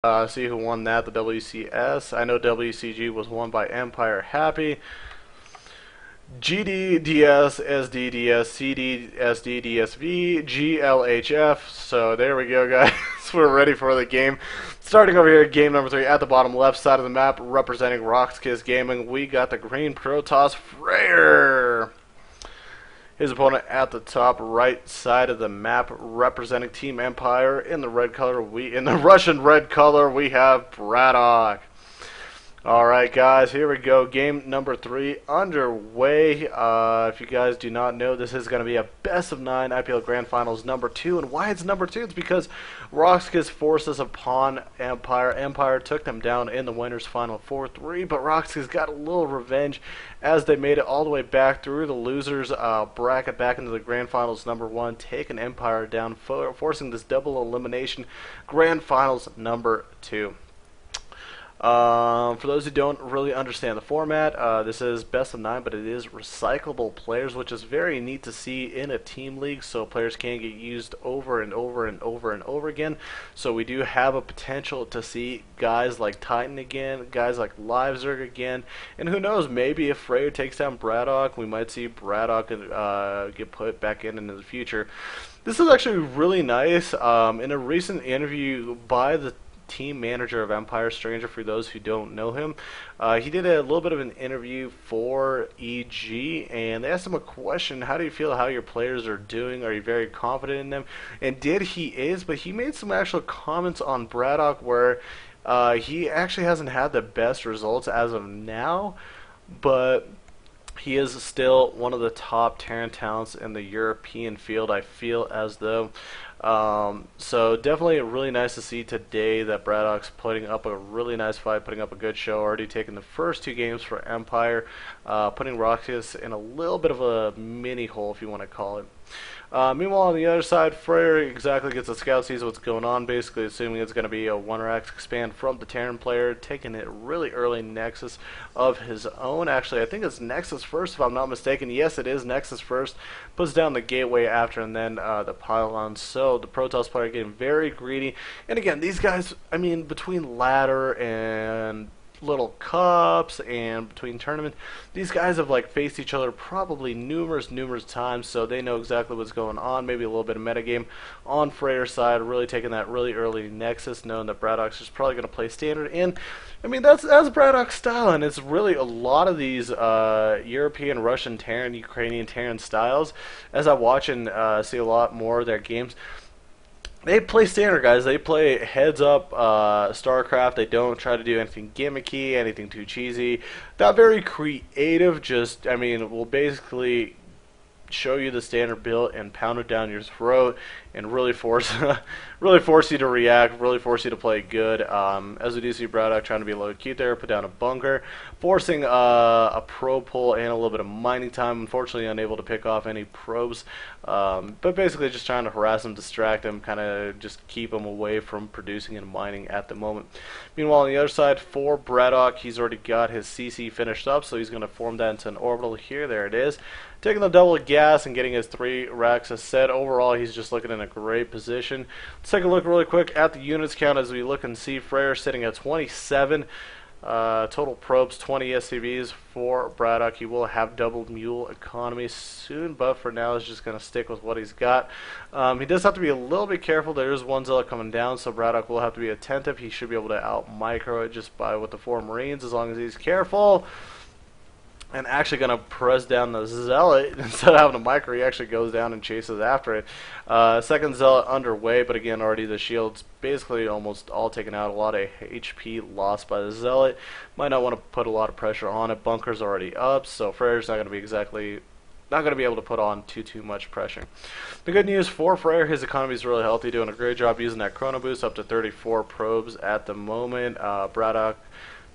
See who won that, the WCS. I know WCG was won by Empire Happy. GDDS, SDDS, CDSD, DSV, GLHF. So there we go, guys. We're ready for the game. Starting over here, game number 3 at the bottom left side of the map, representing RoX.KiS Gaming. We got the green Protoss Frayer. His opponent at the top right side of the map, representing Team Empire. In the red color, in the Russian red color, we have BratOK. Alright guys, here we go. Game number 3 underway. If you guys do not know, this is going to be a best of 9 IPL Grand Finals number 2. And why it's number 2? It's because RoX.KiS forced us upon Empire. Empire took them down in the winners final 4-3, but RoX.KiS got a little revenge as they made it all the way back through the losers bracket back into the Grand Finals number 1, taking Empire down, forcing this double elimination Grand Finals number 2. For those who don't really understand the format, this is best of 9, but it is recyclable players, which is very neat to see in a team league, so players can get used over and over and over and over again. So we do have a potential to see guys like Titan again, guys like LiveZerg again, and who knows, maybe if Frayer takes down BratOK, we might see BratOK get put back in the future. This is actually really nice. In a recent interview by the team manager of Empire, Stranger for those who don't know him, he did a little bit of an interview for EG, and they asked him a question: how do you feel how your players are doing? Are you very confident in them? And he is, but he made some actual comments on BratOK where he actually hasn't had the best results as of now, but he is still one of the top Terran talents in the European field, I feel as though. So definitely really nice to see today that BratOK's putting up a really nice fight, putting up a good show, already taking the first 2 games for Empire, putting RoX.KiS in a little bit of a mini hole, if you want to call it. Meanwhile, on the other side, Frayer exactly gets a scout, sees what's going on, basically assuming it's going to be a 1RX expand from the Terran player, taking it really early Nexus of his own. Actually, I think it's Nexus first, if I'm not mistaken. Yes, it is Nexus first. Puts down the gateway after, and then the pylon. So the Protoss player getting very greedy. And again, these guys, I mean, between ladder and little cups and between tournaments, these guys have like faced each other probably numerous times, so they know exactly what's going on. Maybe a little bit of metagame on Frayer's side, really taking that really early Nexus, knowing that BratOK's just probably going to play standard. And I mean, that's BratOK's style, and it's really a lot of these European, Russian, Terran, Ukrainian Terran styles. As I watch and see a lot more of their games, they play standard, guys. They play heads up StarCraft. They don't try to do anything gimmicky, anything too cheesy. Not very creative. Just, I mean, will basically show you the standard build and pound it down your throat and really force you to react, really force you to play good. As we do see BratOK trying to be a little cute there, put down a bunker, forcing a probe pull and a little bit of mining time. Unfortunately unable to pick off any probes, but basically just trying to harass him, distract him, kind of just keep him away from producing and mining at the moment. Meanwhile, on the other side for BratOK, he's already got his CC finished up, so he's going to form that into an orbital here. There it is. Taking the double gas and getting his 3 racks as said. Overall, he's just looking in a great position. Let's take a look really quick at the units count as we look and see Frayer sitting at 27. Total probes, 20 SCVs for BratOK. He will have double mule economy soon, but for now he's just going to stick with what he's got. He does have to be a little bit careful. There is one zealot coming down, so BratOK will have to be attentive. He should be able to out-micro it just by with the 4 Marines as long as he's careful. And actually going to press down the zealot instead of having a micro. He actually goes down and chases after it. Second zealot underway, but again, already the shield's basically almost all taken out. A lot of HP lost by the zealot. Might not want to put a lot of pressure on it. Bunker's already up, so Frayer's not going to be able to put on too much pressure. The good news for Frayer, his economy is really healthy, doing a great job using that chrono boost, up to 34 probes at the moment. BratOK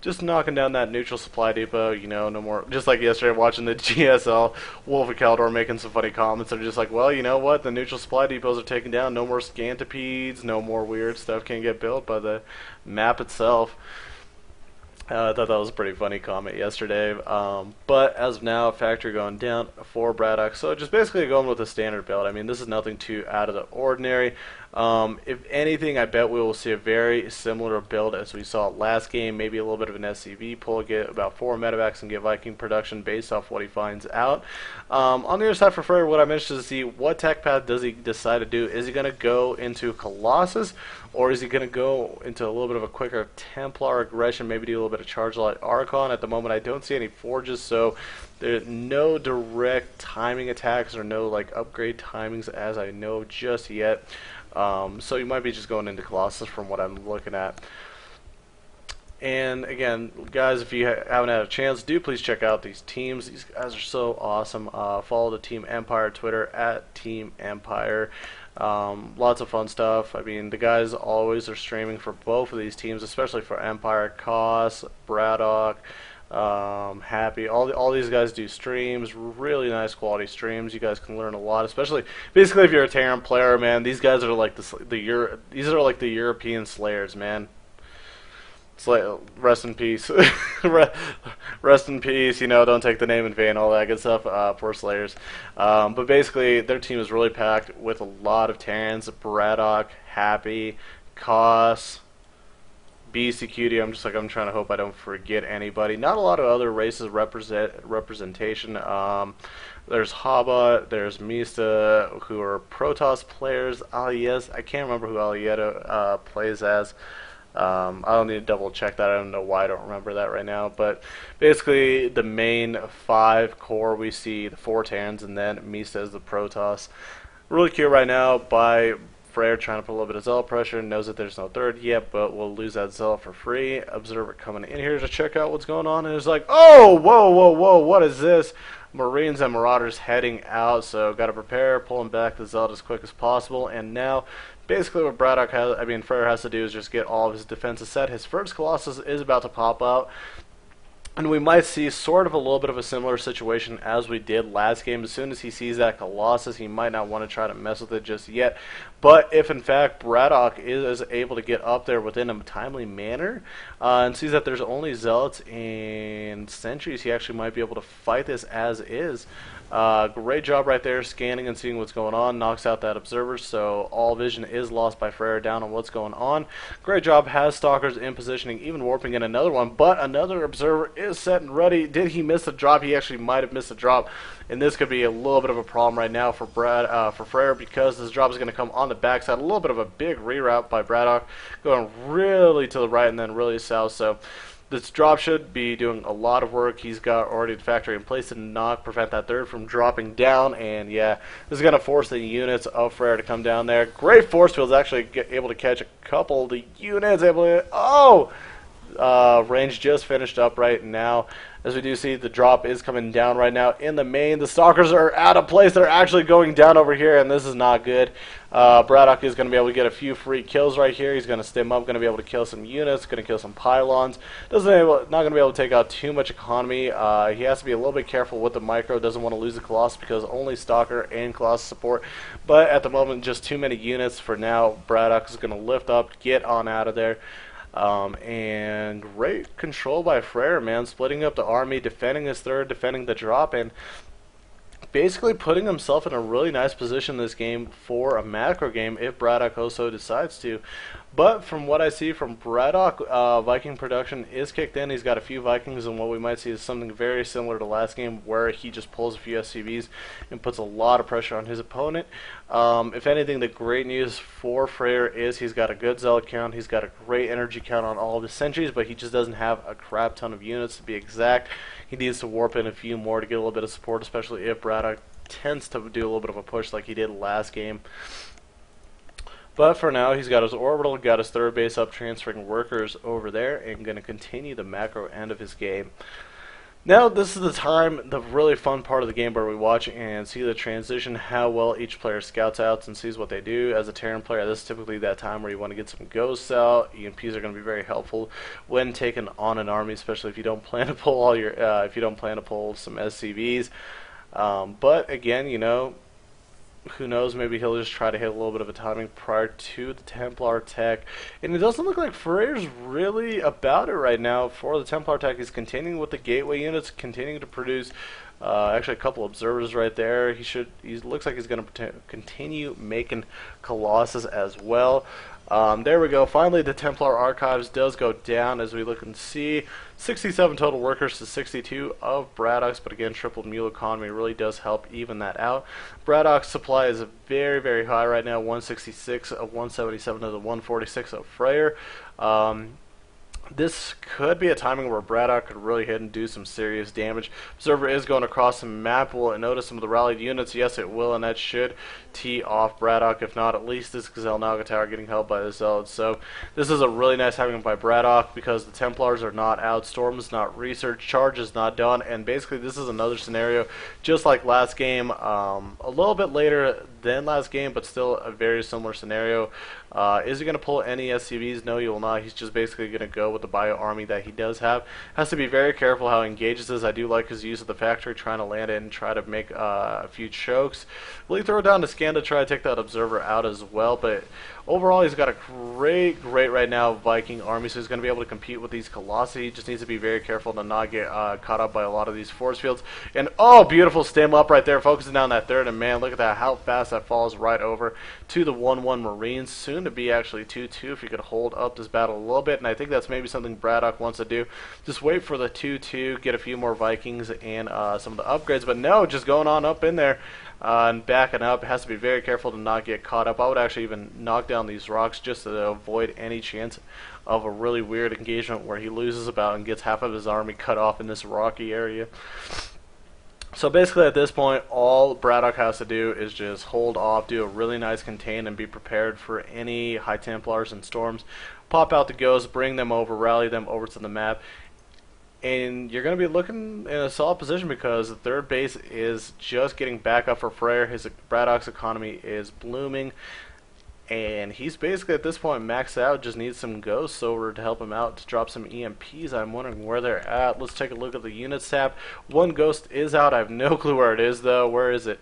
just knocking down that neutral supply depot, you know, no more, just like yesterday watching the GSL, Wolf of Kaldor making some funny comments. They're just like, well, you know what, the neutral supply depots are taken down, no more scantipedes, no more weird stuff can get built by the map itself. I thought that was a pretty funny comment yesterday. But as of now, factory going down for BratOK. So just basically going with a standard build. I mean, this is nothing too out of the ordinary. If anything, I bet we will see a very similar build as we saw last game. Maybe a little bit of an SCV pull, get about 4 medevacs, and get Viking production based off what he finds out. On the other side for Freyr, what I'm interested to see, what tech path does he decide to do? Is he going to go into Colossus, or is he going to go into a little bit of a quicker Templar aggression, maybe do a little bit of Charge Light Archon? At the moment, I don't see any forges, so there's no direct timing attacks or no like upgrade timings as I know just yet. So you might be just going into Colossus from what I'm looking at. And again, guys, if you haven't had a chance, do please check out these teams. These guys are so awesome. Follow the Team Empire Twitter at Team Empire. Lots of fun stuff. I mean, the guys always are streaming for both of these teams, especially for Empire, KiS, BratOK, Happy. All these guys do streams, really nice quality streams. You guys can learn a lot, especially basically if you're a Terran player, man. These guys are like these are like the European Slayers, man. Rest in peace. Rest in peace, you know, don't take the name in vain, all that good stuff, poor Slayers. But basically, their team is really packed with a lot of Terrans, BratOK, Happy, KiS, BCQD. I'm trying to hope I don't forget anybody. Not a lot of other races representation. There's Haba, there's Mista, who are Protoss players. Aliez, I can't remember who Alieta plays as. I don't need to double check that. I don't know why I don't remember that right now. But basically, the main 5 core we see the 4 Terrans, and then Mista is the Protoss. Really cute right now by Freyr, trying to put a little bit of Zealot pressure. Knows that there's no third yet, but we'll lose that Zealot for free. Observer coming in here to check out what's going on, and it's like, oh, whoa, whoa, whoa, what is this? Marines and Marauders heading out, so got to prepare, pulling back the Zealot as quick as possible, and now basically what Freyr has to do is just get all of his defenses set. His first Colossus is about to pop out, and we might see sort of a little bit of a similar situation as we did last game. As soon as he sees that Colossus, he might not want to try to mess with it just yet. But if in fact BratOK is able to get up there within a timely manner and sees that there's only Zealots and Sentries, he actually might be able to fight this as is. Great job right there, scanning and seeing what's going on. Knocks out that observer, so all vision is lost by Freyr down on what's going on. Great job, has Stalkers in positioning, even warping in another one, but another observer is set and ready. Did he miss the drop? He actually might have missed the drop, and this could be a little bit of a problem right now for Freyr, because this drop is going to come on the backside. A little bit of a big reroute by BratOK, going really to the right and then really south, so this drop should be doing a lot of work. He's got already the factory in place to prevent that third from dropping down, and yeah, this is going to force the units of Freyr to come down there. Great force fields, actually able to catch a couple of the units. Range just finished up right now. As we do see, the drop is coming down right now in the main. The Stalkers are out of place. They're actually going down over here, and this is not good. BratOK is going to be able to get a few free kills right here. He's going to stim up, going to be able to kill some units, going to kill some pylons. Not going to be able to take out too much economy. He has to be a little bit careful with the micro. Doesn't want to lose the Colossus because only Stalker and Colossus support. But at the moment, just too many units for now. BratOK is going to lift up, get on out of there. And great control by Freyr, man, splitting up the army, defending his third, defending the drop, and basically putting himself in a really nice position this game for a macro game if BratOK also decides to. But from what I see from BratOK, Viking production is kicked in. He's got a few Vikings, and what we might see is something very similar to last game, where he just pulls a few SCVs and puts a lot of pressure on his opponent. If anything, the great news for Freyr is he's got a good Zealot count, he's got a great energy count on all of his sentries, but he just doesn't have a crap ton of units to be exact. He needs to warp in a few more to get a little bit of support, especially if BratOK tends to do a little bit of a push like he did last game. But for now, he's got his orbital, got his third base up, transferring workers over there, and going to continue the macro end of his game. Now, this is the time, the really fun part of the game where we watch and see the transition, how well each player scouts out and sees what they do. As a Terran player, this is typically that time where you want to get some ghosts out. EMPs are going to be very helpful when taking on an army, especially if you don't plan to pull some SCVs. But again, you know, who knows, maybe he'll just try to hit a little bit of a timing prior to the Templar tech. And it doesn't look like Freyr's really about it right now for the Templar tech. He's continuing with the gateway units, continuing to produce Actually, a couple observers right there. He looks like he's going to continue making Colossus as well. There we go. Finally, the Templar Archives does go down, as we look and see. 67 total workers to 62 of BratOK's, but again, tripled mule economy really does help even that out. BratOK's supply is very, very high right now, 166 of 177 to the 146 of Fraer. This could be a timing where BratOK could really hit and do some serious damage. Observer is going across the map. Will it notice some of the rallied units? Yes, it will, and that should tee off BratOK. If not, at least this Gazelle Naga Tower getting held by the Zealots. So this is a really nice timing by BratOK because the Templars are not out, Storm is not researched, Charge is not done, and basically this is another scenario just like last game, a little bit later than last game, but still a very similar scenario. Is he going to pull any SCVs? No, he will not. He's just basically going to go with the bio army that he does have. Has to be very careful how he engages this. I do like his use of the factory, trying to land it and try to make a few chokes. Will he throw down the scan to try to take that observer out as well? But overall, he's got a great right now Viking army, so he's going to be able to compete with these Colossi. He just needs to be very careful to not get caught up by a lot of these force fields. And oh, beautiful stem up right there, focusing down that third. And man, look at that, how fast that falls right over to the 1-1 Marines. Soon to be actually 2-2 if he could hold up this battle a little bit. And I think that's maybe something BratOK wants to do. Just wait for the 2-2, get a few more Vikings and some of the upgrades. But no, just going on up in there. And backing up, has to be very careful to not get caught up. I would actually even knock down these rocks just to avoid any chance of a really weird engagement where he loses about and gets half of his army cut off in this rocky area. So basically at this point, all BratOK has to do is just hold off, do a really nice contain, and be prepared for any High Templars and Storms. Pop out the ghosts, bring them over, rally them over to the map. And you're going to be looking in a solid position because the third base is just getting back up for Fraer. His BratOK's economy is blooming. And he's basically at this point maxed out. Just needs some ghosts over to help him out to drop some EMPs. I'm wondering where they're at. Let's take a look at the units tab. One ghost is out. I have no clue where it is though. Where is it?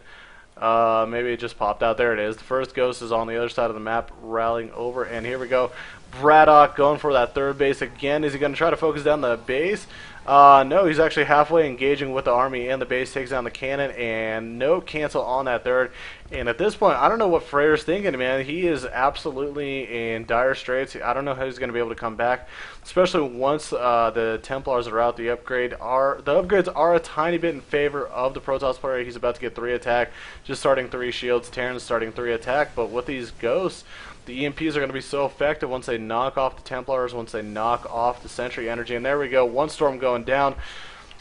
Maybe it just popped out. There it is. The first ghost is on the other side of the map rallying over. And here we go. BratOK going for that third base again. Is he going to try to focus down the base? No, he's actually halfway engaging with the army and the base, takes down the cannon, and no cancel on that third. And at this point, I don't know what Fraer's thinking, man. He is absolutely in dire straits. I don't know how he's going to be able to come back, especially once the Templars are out. The upgrades are a tiny bit in favor of the Protoss player. He's about to get 3 attack, just starting 3 shields. Terran's starting 3 attack, but with these ghosts, the EMPs are going to be so effective once they knock off the Templars, once they knock off the Sentry energy. And there we go, one storm going down.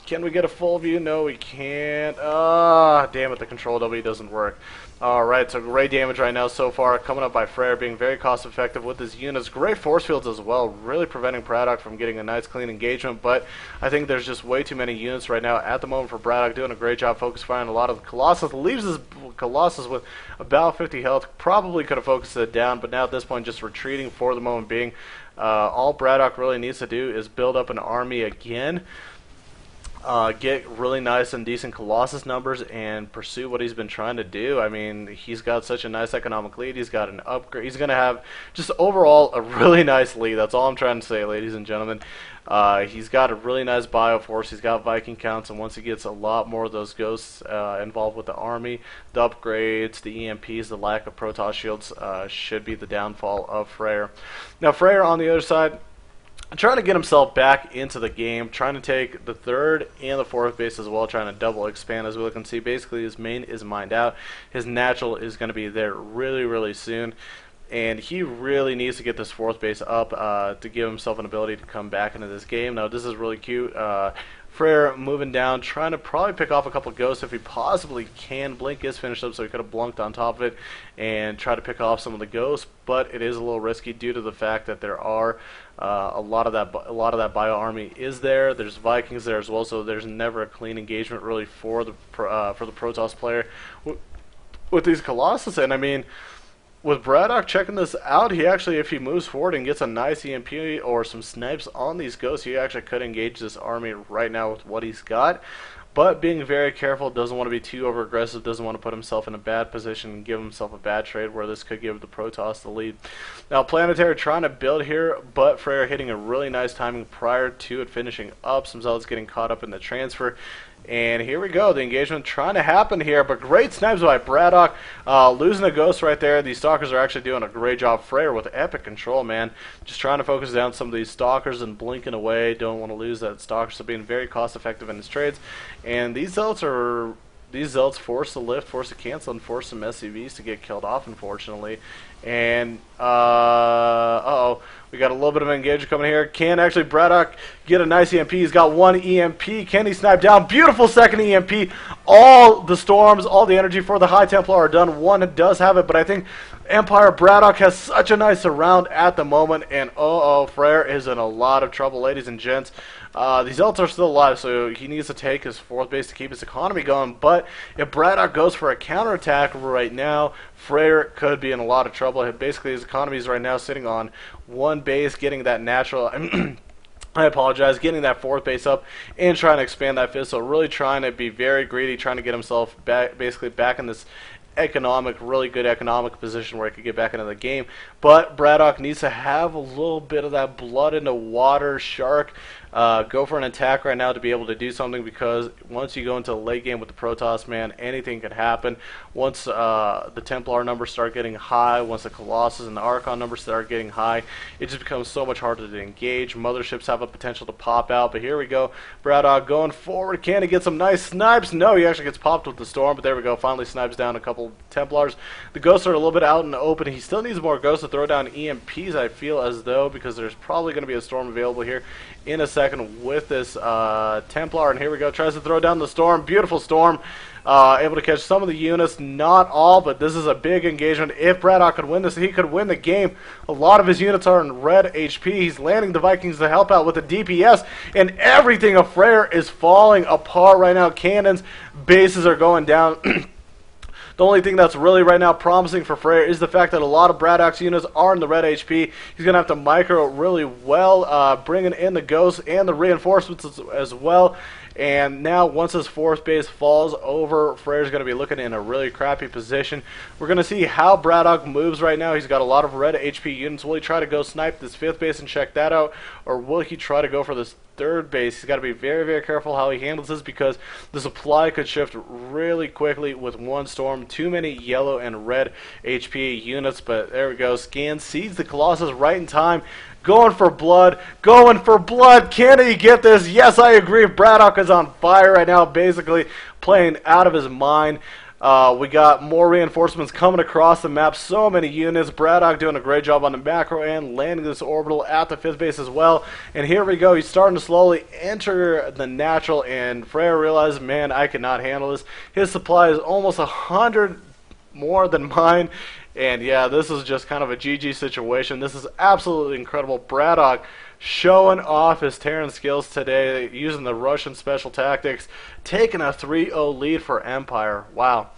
Can we get a full view? No, we can't. Ah, damn it, the control W doesn't work. Alright, so great damage right now so far, coming up by Fraer, being very cost effective with his units. Great force fields as well, really preventing BratOK from getting a nice clean engagement, but I think there's just way too many units right now at the moment for BratOK, doing a great job focus firing a lot of the Colossus. Leaves his Colossus with about 50 health, probably could have focused it down, but now at this point just retreating for the moment being. All BratOK really needs to do is build up an army again. Get really nice and decent Colossus numbers and pursue what he's been trying to do. I mean, he's got such a nice economic lead. He's got an upgrade. He's going to have just overall a really nice lead. That's all I'm trying to say, ladies and gentlemen. He's got a really nice bioforce. He's got Viking counts, and once he gets a lot more of those ghosts involved with the army, the upgrades, the EMPs, the lack of Protoss shields should be the downfall of Fraer. Now, Fraer on the other side, trying to get himself back into the game, trying to take the third and the fourth base as well, trying to double expand. As we look and see, basically his main is mined out. His natural is going to be there really soon, and he really needs to get this fourth base up to give himself an ability to come back into this game. Now this is really cute. Fraer moving down, trying to probably pick off a couple ghosts if he possibly can. Blink is finished up, so he could have blunked on top of it and try to pick off some of the ghosts, but it is a little risky due to the fact that there are a lot of that bio army is there. There's Vikings there as well, so there's never a clean engagement really for the Protoss player with these Colossus. And I mean, with BratOK checking this out, he actually, if he moves forward and gets a nice EMP or some snipes on these ghosts, he actually could engage this army right now with what he's got. But being very careful, doesn't want to be too over aggressive, doesn't want to put himself in a bad position and give himself a bad trade where this could give the Protoss the lead. Now Planetary trying to build here, but Fraer hitting a really nice timing prior to it finishing up. Some Zealots getting caught up in the transfer. And here we go, the engagement trying to happen here, but great snipes by BratOK, losing a ghost right there. These stalkers are actually doing a great job. Fraer with epic control, man. Just trying to focus down some of these stalkers and blinking away. Don't want to lose that stalker, so being very cost effective in his trades. And these Zealots force to lift, force to cancel, and force some SCVs to get killed off, unfortunately. And, uh-oh, we got a little bit of engagement coming here. Can actually BratOK get a nice EMP? He's got one EMP. Can he snipe down? Beautiful second EMP. All the storms, all the energy for the High Templar are done. One does have it, but I think EmpireBratOK has such a nice surround at the moment. And, Fraer is in a lot of trouble, ladies and gents. These Zealots are still alive, so he needs to take his 4th base to keep his economy going. But if BratOK goes for a counterattack right now, Fraer could be in a lot of trouble. Basically, his economy is right now sitting on 1 base, getting that natural... I apologize, getting that 4th base up and trying to expand that 5th. So really trying to be very greedy, trying to get himself basically back in this really good economic position where he could get back into the game. But BratOK needs to have a little bit of that blood in the water shark. Go for an attack right now to be able to do something, because once you go into the late game with the Protoss, man, anything could happen. Once the Templar numbers start getting high, once the Colossus and the Archon numbers start getting high, it just becomes so much harder to engage. Motherships have a potential to pop out, but here we go. BratOK going forward. Can he get some nice snipes? No, he actually gets popped with the Storm, but there we go. Finally snipes down a couple Templars. The Ghosts are a little bit out in the open. He still needs more Ghosts to throw down EMPs, I feel as though, because there's probably going to be a Storm available here in a second with this Templar. And here we go, tries to throw down the Storm. Beautiful Storm, able to catch some of the units, not all, but this is a big engagement. If BratOK could win this, he could win the game. A lot of his units are in red HP. He's landing the Vikings to help out with the DPS, and everything of Fraer is falling apart right now. Cannons, bases are going down. The only thing that's really right now promising for Fraer is the fact that a lot of BratOK's units are in the red HP. He's going to have to micro really well, bringing in the Ghosts and the reinforcements as well. And now once his 4th base falls over, Fraer's going to be looking in a really crappy position. We're going to see how BratOK moves right now. He's got a lot of red HP units. Will he try to go snipe this 5th base and check that out, or will he try to go for this 3rd base? He's got to be very, very careful how he handles this, because the supply could shift really quickly with one Storm. Too many yellow and red HP units, but there we go. Scan sees the Colossus right in time. Going for blood. Going for blood. Can he get this? Yes, I agree. BratOK is on fire right now, basically playing out of his mind. We got more reinforcements coming across the map. So many units. BratOK doing a great job on the macro end, landing this orbital at the 5th base as well. And here we go. He's starting to slowly enter the natural, and Fraer realizes, man, I cannot handle this. His supply is almost 100 more than mine. And yeah, this is just kind of a GG situation. This is absolutely incredible. BratOK showing off his Terran skills today, using the Russian special tactics, taking a 3-0 lead for Empire. Wow.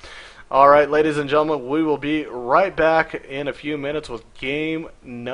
Alright, ladies and gentlemen, we will be right back in a few minutes with game number